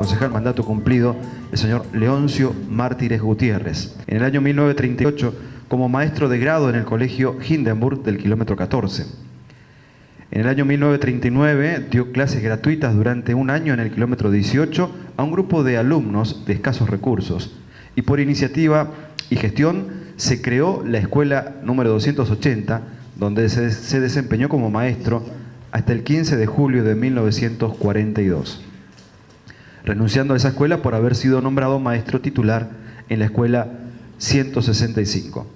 concejal mandato cumplido, el señor Leoncio Mártires Gutiérrez. En el año 1938, como maestro de grado en el colegio Hindenburg del kilómetro 14. En el año 1939 dio clases gratuitas durante un año en el kilómetro 18 a un grupo de alumnos de escasos recursos. Y por iniciativa y gestión se creó la escuela número 280, donde se desempeñó como maestro hasta el 15 de julio de 1942, renunciando a esa escuela por haber sido nombrado maestro titular en la escuela 165.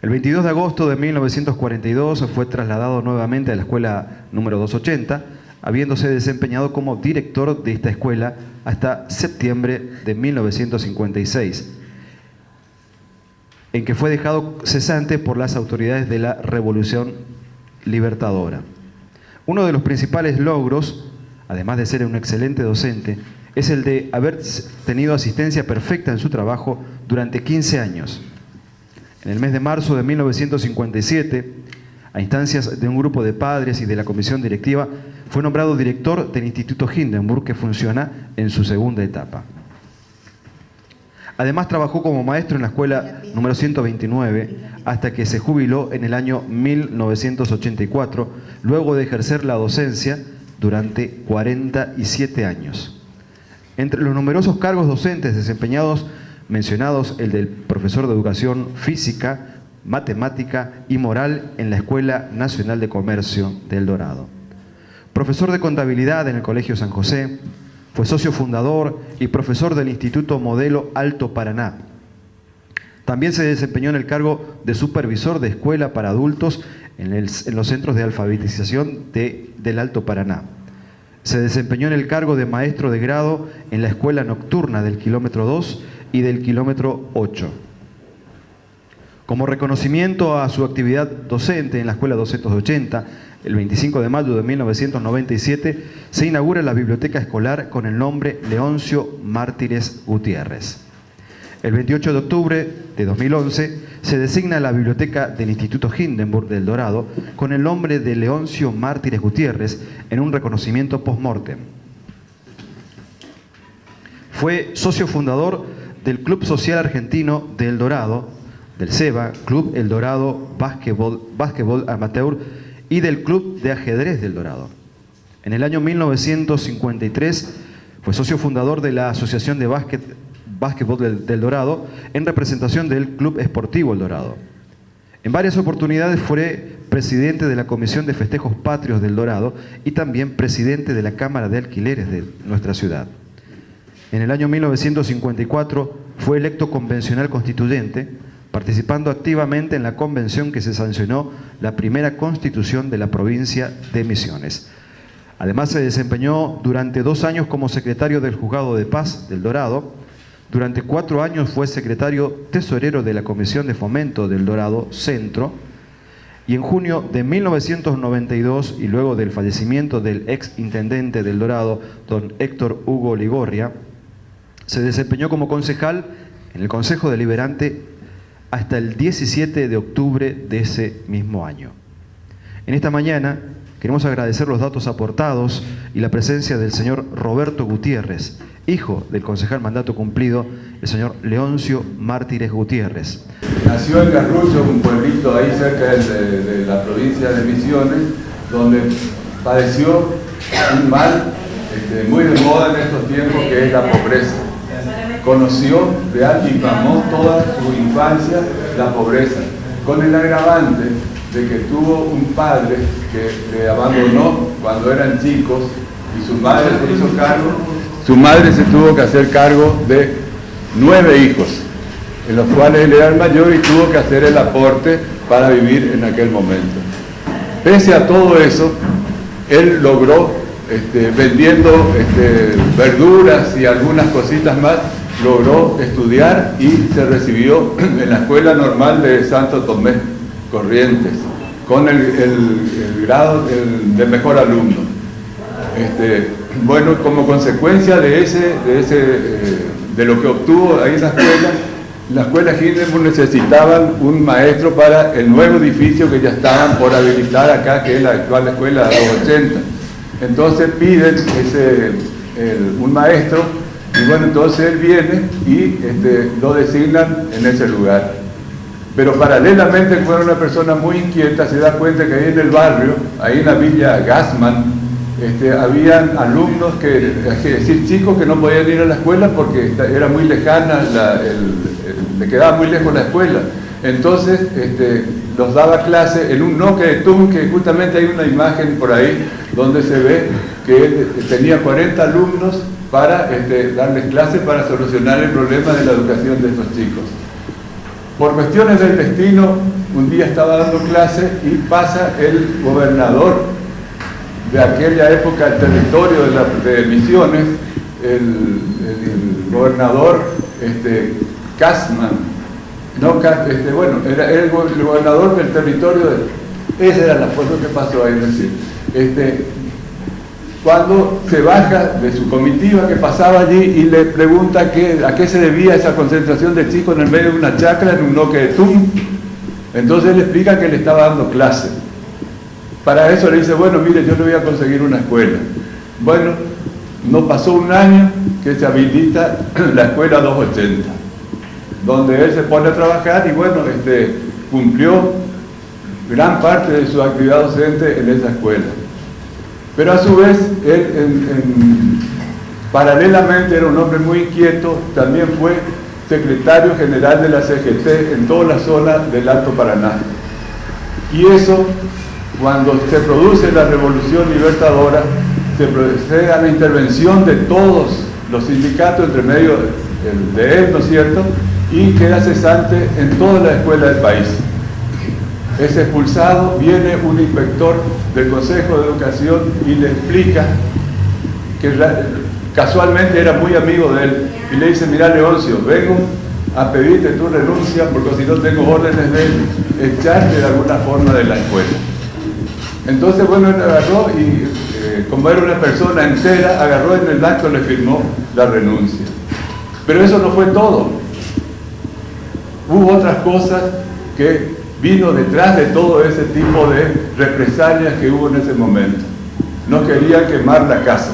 El 22 de agosto de 1942 fue trasladado nuevamente a la escuela número 280, habiéndose desempeñado como director de esta escuela hasta septiembre de 1956, en que fue dejado cesante por las autoridades de la Revolución Libertadora. Uno de los principales logros, además de ser un excelente docente, es el de haber tenido asistencia perfecta en su trabajo durante 15 años. En el mes de marzo de 1957, a instancias de un grupo de padres y de la comisión directiva, fue nombrado director del Instituto Hindenburg, que funciona en su segunda etapa. Además, trabajó como maestro en la escuela número 129 hasta que se jubiló en el año 1984, luego de ejercer la docencia durante 47 años. Entre los numerosos cargos docentes desempeñados mencionados el del profesor de Educación Física, Matemática y Moral en la Escuela Nacional de Comercio de El Dorado. Profesor de Contabilidad en el Colegio San José, fue socio fundador y profesor del Instituto Modelo Alto Paraná. También se desempeñó en el cargo de supervisor de escuela para adultos en los centros de alfabetización del Alto Paraná. Se desempeñó en el cargo de maestro de grado en la escuela nocturna del kilómetro 2 y del kilómetro 8. Como reconocimiento a su actividad docente en la escuela 280, el 25 de mayo de 1997 se inaugura la biblioteca escolar con el nombre Leoncio Mártires Gutiérrez. El 28 de octubre de 2011 se designa la biblioteca del Instituto Hindenburg del Dorado con el nombre de Leoncio Mártires Gutiérrez en un reconocimiento post-mortem. Fue socio fundador del Club Social Argentino de El Dorado, del CEBA, Club El Dorado Básquetbol Amateur, y del Club de Ajedrez del Dorado. En el año 1953 fue socio fundador de la Asociación de Básquetbol del Dorado en representación del Club Esportivo El Dorado. En varias oportunidades fue presidente de la Comisión de Festejos Patrios del Dorado y también presidente de la Cámara de Alquileres de nuestra ciudad. En el año 1954 fue electo convencional constituyente, participando activamente en la convención que se sancionó la primera constitución de la provincia de Misiones. Además se desempeñó durante 2 años como secretario del Juzgado de Paz del Dorado. Durante 4 años fue secretario tesorero de la Comisión de Fomento del Dorado Centro. Y en junio de 1992, y luego del fallecimiento del ex intendente del Dorado, don Héctor Hugo Ligorria, se desempeñó como concejal en el Consejo Deliberante hasta el 17 de octubre de ese mismo año. En esta mañana queremos agradecer los datos aportados y la presencia del señor Roberto Gutiérrez, hijo del concejal mandato cumplido, el señor Leoncio Mártires Gutiérrez. Nació en Garrucho, un pueblito ahí cerca de la provincia de Misiones, donde padeció un mal muy de moda en estos tiempos, que es la pobreza. Conoció real y mamó toda su infancia la pobreza, con el agravante de que tuvo un padre que le abandonó cuando eran chicos y su madre se hizo cargo. Su madre se tuvo que hacer cargo de 9 hijos, en los cuales él era el mayor y tuvo que hacer el aporte para vivir en aquel momento. Pese a todo eso, él logró, vendiendo verduras y algunas cositas más, logró estudiar y se recibió en la Escuela Normal de Santo Tomé, Corrientes, con el grado de mejor alumno. Bueno, como consecuencia de lo que obtuvo ahí en la escuela Hindenburg necesitaban un maestro para el nuevo edificio que ya estaban por habilitar acá, que es la actual escuela 280. Entonces piden un maestro, y bueno, entonces él viene y lo designan en ese lugar. Pero paralelamente, como era una persona muy inquieta, se da cuenta que ahí en el barrio, ahí en la Villa Gassman, habían alumnos es decir, chicos que no podían ir a la escuela porque era muy lejana, le quedaba muy lejos la escuela. Entonces los daba clase en un Nokia de Tum, que justamente hay una imagen por ahí donde se ve que él tenía 40 alumnos para darles clases para solucionar el problema de la educación de estos chicos. Por cuestiones del destino, un día estaba dando clase y pasa el gobernador de aquella época, el territorio de Misiones, el gobernador Gassman, bueno, era el gobernador del territorio esa era la foto que pasó ahí recién. Cuando se baja de su comitiva que pasaba allí y le pregunta a qué se debía esa concentración de chicos en el medio de una chacra, en un Nokia de Tum, entonces le explica que le estaba dando clase. Para eso le dice, bueno, mire, yo le voy a conseguir una escuela. Bueno, no pasó un año que se habilita la escuela 280, donde él se pone a trabajar y bueno, cumplió gran parte de su actividad docente en esa escuela. Pero a su vez, él paralelamente era un hombre muy inquieto, también fue secretario general de la CGT en toda la zona del Alto Paraná. Y eso, cuando se produce la Revolución Libertadora, se procede a la intervención de todos los sindicatos, entre medio de él, ¿no es cierto?, y queda cesante en toda la escuela del país. Es expulsado, viene un inspector del Consejo de Educación y le explica que casualmente era muy amigo de él, y le dice, mira Leoncio, vengo a pedirte tu renuncia porque si no tengo órdenes de echarte de alguna forma de la escuela. Entonces, bueno, él agarró y como era una persona entera, agarró en el acto y le firmó la renuncia. Pero eso no fue todo. Hubo otras cosas que vino detrás de todo ese tipo de represalias que hubo en ese momento. No querían quemar la casa.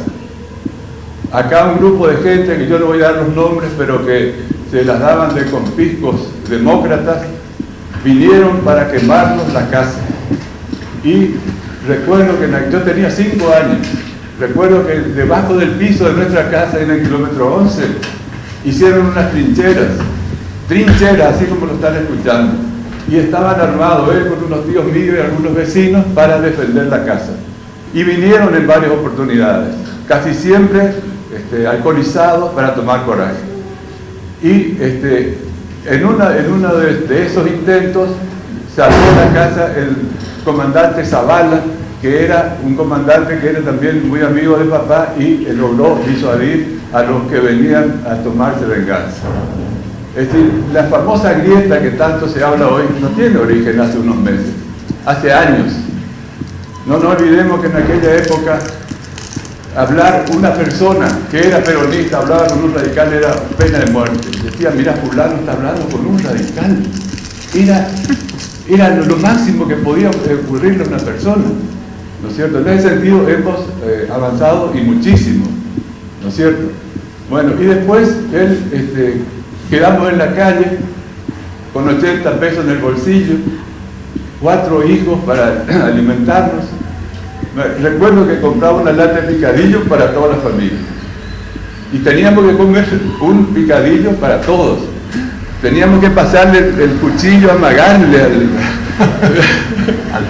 Acá un grupo de gente, que yo no voy a dar los nombres, pero que se las daban de conpiscos demócratas, vinieron para quemarnos la casa. Y recuerdo que yo tenía 5 años, recuerdo que debajo del piso de nuestra casa, en el kilómetro 11, hicieron unas trincheras, así como lo están escuchando. Y estaban armados, con unos tíos míos y algunos vecinos para defender la casa. Y vinieron en varias oportunidades, casi siempre alcoholizados para tomar coraje. Y en uno de esos intentos salvó la casa el comandante Zavala, que era un comandante que era también muy amigo de papá y logró disuadir a los que venían a tomarse venganza. Es decir, la famosa grieta que tanto se habla hoy no tiene origen hace unos meses, hace años. No nos olvidemos que en aquella época hablar una persona que era peronista, hablaba con un radical, era pena de muerte. Decía, mira, fulano está hablando con un radical. Era lo máximo que podía ocurrirle a una persona, ¿no es cierto? En ese sentido hemos avanzado y muchísimo, ¿no es cierto? Bueno, y después él... quedamos en la calle con 80 pesos en el bolsillo, 4 hijos para alimentarnos. Recuerdo que compraba una lata de picadillo para toda la familia. Y teníamos que comer un picadillo para todos. Teníamos que pasarle el cuchillo, amagarle al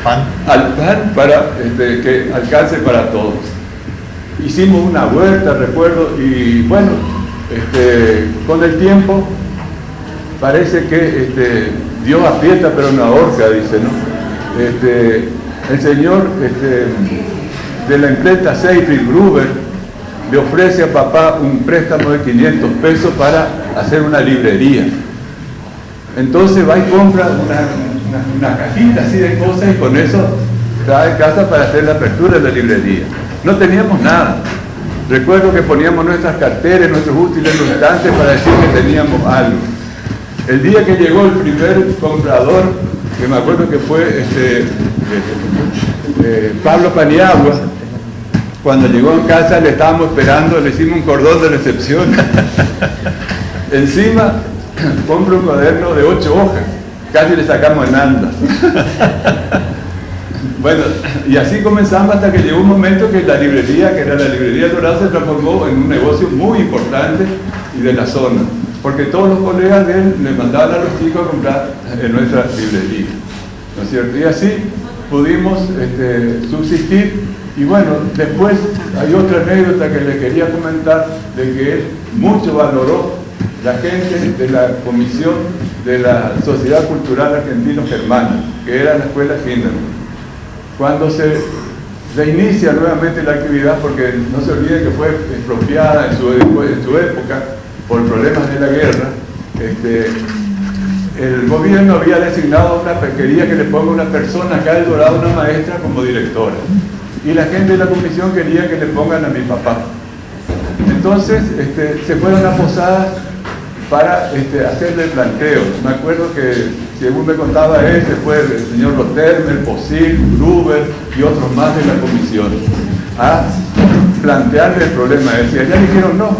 pan para que alcance para todos. Hicimos una huerta, recuerdo, y bueno, con el tiempo parece que Dios aprieta pero no ahorca, dice, ¿no? El señor de la imprenta Seyfried Gruber le ofrece a papá un préstamo de 500 pesos para hacer una librería. Entonces va y compra una cajita así de cosas y con eso trae casa para hacer la apertura de la librería. No teníamos nada. Recuerdo que poníamos nuestras carteras, nuestros útiles en los estantes para decir que teníamos algo. El día que llegó el primer comprador, que me acuerdo que fue Pablo Paniagua, Cuando llegó en casa le estábamos esperando, le hicimos un cordón de recepción. Encima compro un cuaderno de 8 hojas, casi le sacamos en andas. Bueno, y así comenzamos hasta que llegó un momento que la librería, que era la librería Dorado, se transformó en un negocio muy importante y de la zona, porque todos los colegas de él le mandaban a los chicos a comprar en nuestra librería, ¿no es cierto? Y así pudimos subsistir. Y bueno, después hay otra anécdota que le quería comentar, de que él mucho valoró la gente de la comisión de la Sociedad Cultural Argentino-Germana, que era la escuela Hindenburg. Cuando se inicia nuevamente la actividad, porque no se olviden que fue expropiada en su época por problemas de la guerra, el gobierno había designado quería que le ponga una persona acá del Dorado, una maestra, como directora. Y la gente de la comisión quería que le pongan a mi papá. Entonces se fueron a Posadas para hacerle el planteo. Me acuerdo que, según me contaba él, se fue el señor Rotermer, Posil, Gruber y otros más de la comisión a plantearle el problema. Decía, ya le dijeron no,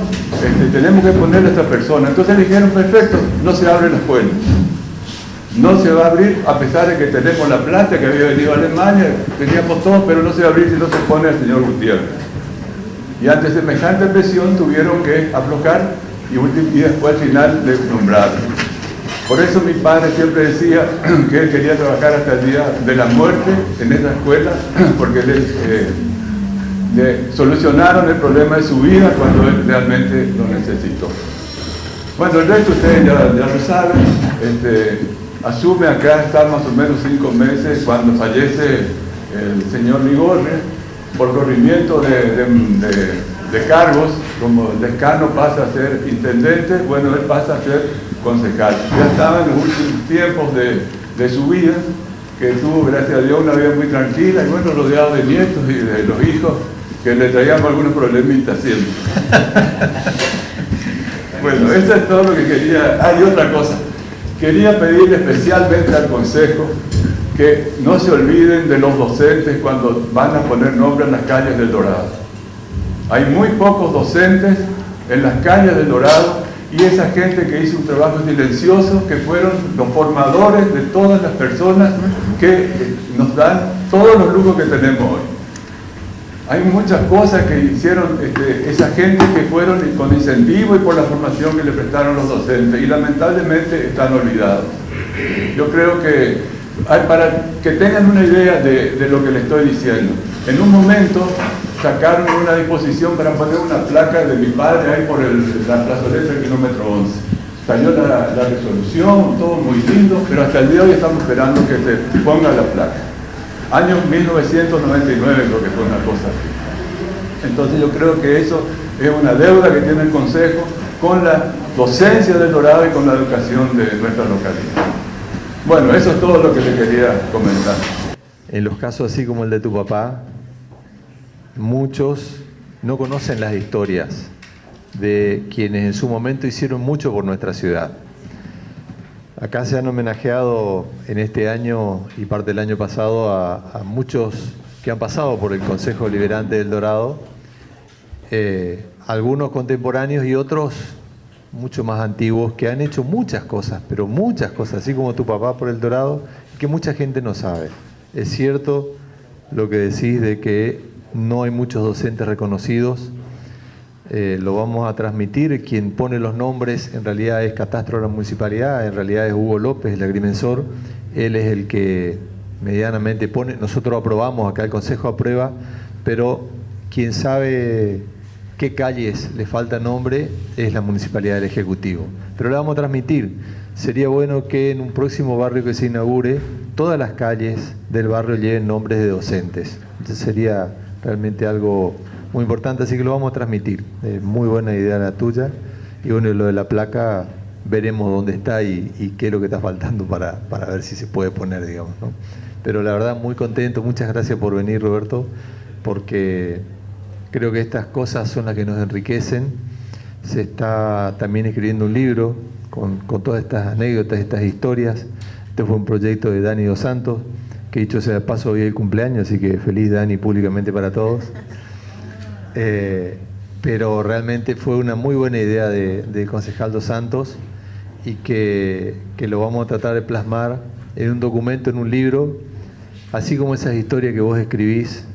tenemos que ponerle a esta persona. Entonces le dijeron, perfecto, no se abre la escuela. No se va a abrir, a pesar de que tenemos la plata que había venido a Alemania, teníamos todo, pero no se va a abrir si no se pone el señor Gutiérrez. Y ante semejante presión tuvieron que aflojar y después al final le nombraron. Por eso mi padre siempre decía que él quería trabajar hasta el día de la muerte en esa escuela, porque le solucionaron el problema de su vida cuando él realmente lo necesitó. Bueno, el resto ustedes ya lo saben. Asume acá, está más o menos 5 meses cuando fallece el señor Ligorre, por corrimiento de cargos, como el decano pasa a ser intendente, bueno, él pasa a ser concejal. Ya estaba en los últimos tiempos de su vida, que tuvo, gracias a Dios, una vida muy tranquila, y bueno, rodeado de nietos y de los hijos, que le traíamos algunos problemitas siempre. Bueno, eso es todo lo que quería. Hay otra cosa. Quería pedirle especialmente al Consejo que no se olviden de los docentes cuando van a poner nombre en las calles del Dorado. Hay muy pocos docentes en las calles del Dorado, y esa gente que hizo un trabajo silencioso, que fueron los formadores de todas las personas que nos dan todos los lujos que tenemos hoy. Hay muchas cosas que hicieron esa gente, que fueron con incentivo y por la formación que le prestaron los docentes, y lamentablemente están olvidados. Yo creo que, para que tengan una idea de lo que les estoy diciendo, en un momento sacaron una disposición para poner una placa de mi padre ahí por la plazoleta del kilómetro 11. Salió la resolución, todo muy lindo, pero hasta el día de hoy estamos esperando que se ponga la placa. Año 1999 creo que fue una cosa así. Entonces yo creo que eso es una deuda que tiene el Consejo con la docencia del Dorado y con la educación de nuestra localidad. Bueno, eso es todo lo que le quería comentar. En los casos así como el de tu papá, muchos no conocen las historias de quienes en su momento hicieron mucho por nuestra ciudad. Acá se han homenajeado en este año y parte del año pasado a muchos que han pasado por el Consejo Deliberante del Dorado, algunos contemporáneos y otros mucho más antiguos, que han hecho muchas cosas, pero muchas cosas, así como tu papá por el Dorado, que mucha gente no sabe. Es cierto lo que decís de que no hay muchos docentes reconocidos. Lo vamos a transmitir. Quien pone los nombres en realidad es Catastro de la Municipalidad, en realidad es Hugo López, el agrimensor. Él es el que medianamente pone. Nosotros aprobamos, acá el Consejo aprueba, pero quien sabe qué calles le falta nombre es la Municipalidad del Ejecutivo. Pero lo vamos a transmitir. Sería bueno que en un próximo barrio que se inaugure, todas las calles del barrio lleven nombres de docentes. Entonces sería realmente algo muy importante, así que lo vamos a transmitir. Muy buena idea la tuya. Y bueno, lo de la placa, veremos dónde está y qué es lo que está faltando para ver si se puede poner, digamos, ¿no? Pero la verdad, muy contento. Muchas gracias por venir, Roberto, porque creo que estas cosas son las que nos enriquecen. Se está también escribiendo un libro con todas estas anécdotas, estas historias. Este fue un proyecto de Dani Dos Santos, que dicho sea de paso hoy es el cumpleaños, así que feliz Dani públicamente para todos. pero realmente fue una muy buena idea del concejal Dos Santos y que lo vamos a tratar de plasmar en un documento, en un libro, así como esas historias que vos escribís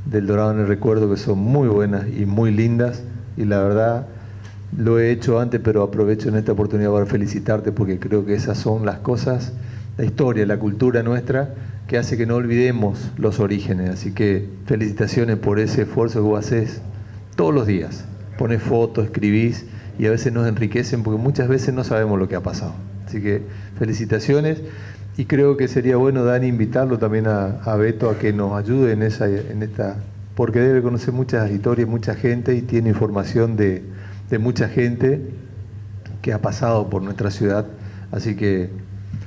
del Dorado en el Recuerdo, que son muy buenas y muy lindas, y la verdad lo he hecho antes, pero aprovecho en esta oportunidad para felicitarte porque creo que esas son las cosas, la historia, la cultura nuestra, que hace que no olvidemos los orígenes. Así que felicitaciones por ese esfuerzo que vos haces todos los días. Pones fotos, escribís y a veces nos enriquecen porque muchas veces no sabemos lo que ha pasado. Así que felicitaciones y creo que sería bueno, Dani, invitarlo también a Beto a que nos ayude en esta, porque debe conocer muchas historias, mucha gente y tiene información de mucha gente que ha pasado por nuestra ciudad. Así que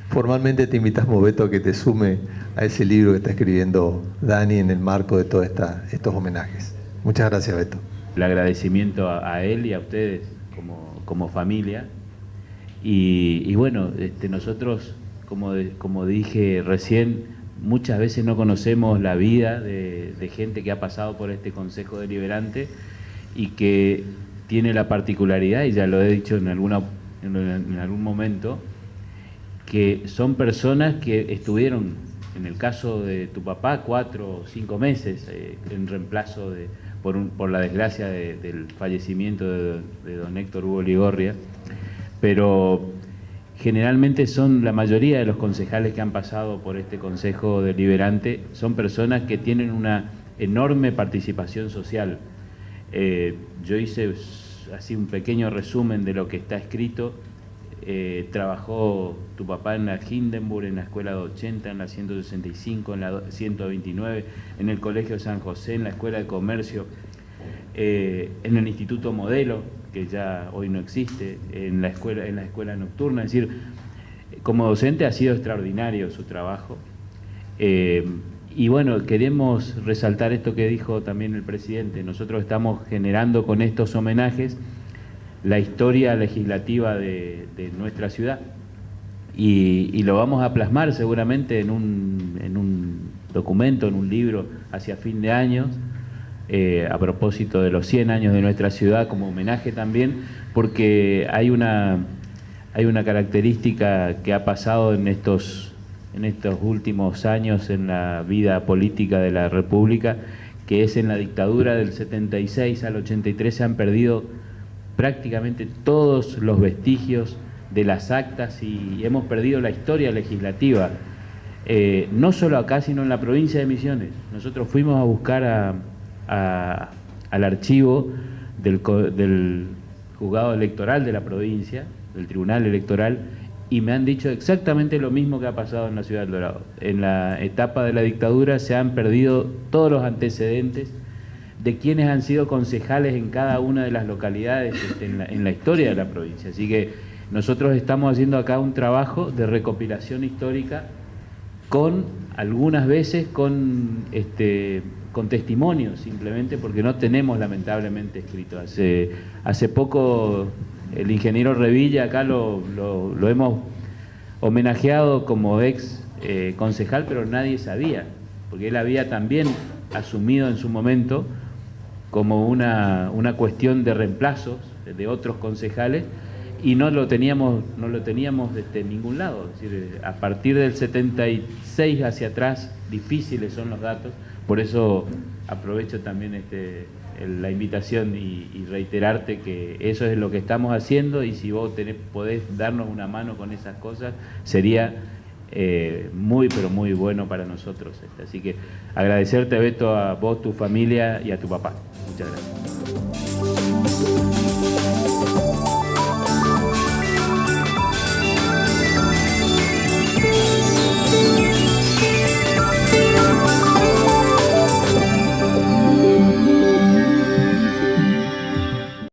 formalmente te invitamos, Beto, a que te sume a ese libro que está escribiendo Dani en el marco de todos estos homenajes. Muchas gracias, Beto. El agradecimiento a él y a ustedes como familia. Y bueno, nosotros, como dije recién, muchas veces no conocemos la vida de gente que ha pasado por este Consejo Deliberante y que tiene la particularidad, y ya lo he dicho en algún momento, que son personas que estuvieron, en el caso de tu papá, 4 o 5 meses en reemplazo por la desgracia del fallecimiento de don Héctor Hugo Ligorria, pero generalmente son la mayoría de los concejales que han pasado por este Consejo Deliberante, son personas que tienen una enorme participación social. Yo hice así un pequeño resumen de lo que está escrito. Trabajó tu papá en la Hindenburg, en la Escuela de 80, en la 165, en la 129, en el Colegio San José, en la Escuela de Comercio, en el Instituto Modelo, que ya hoy no existe, en la escuela nocturna. Es decir, como docente ha sido extraordinario su trabajo. Y bueno, queremos resaltar esto que dijo también el presidente. Nosotros estamos generando con estos homenajes la historia legislativa de nuestra ciudad y lo vamos a plasmar seguramente en un documento, en un libro hacia fin de año, a propósito de los 100 años de nuestra ciudad, como homenaje también, porque hay una característica que ha pasado en estos últimos años en la vida política de la República, que es en la dictadura del 76 al 83 se han perdido prácticamente todos los vestigios de las actas y hemos perdido la historia legislativa, no solo acá sino en la provincia de Misiones. Nosotros fuimos a buscar al archivo del juzgado electoral de la provincia, del tribunal electoral, y me han dicho exactamente lo mismo que ha pasado en la ciudad del Dorado. En la etapa de la dictadura se han perdido todos los antecedentes de quienes han sido concejales en cada una de las localidades en la historia de la provincia. Así que nosotros estamos haciendo acá un trabajo de recopilación histórica con, algunas veces, con testimonios, simplemente porque no tenemos lamentablemente escrito. Hace poco el ingeniero Revilla acá lo hemos homenajeado como ex concejal, pero nadie sabía, porque él había también asumido en su momento como una cuestión de reemplazos de otros concejales y no lo teníamos en ningún lado. Es decir, a partir del 76 hacia atrás difíciles son los datos, por eso aprovecho también la invitación y reiterarte que eso es lo que estamos haciendo y si vos podés darnos una mano con esas cosas sería muy pero muy bueno para nosotros. Así que agradecerte, Beto, a vos, tu familia y a tu papá. Muchas gracias.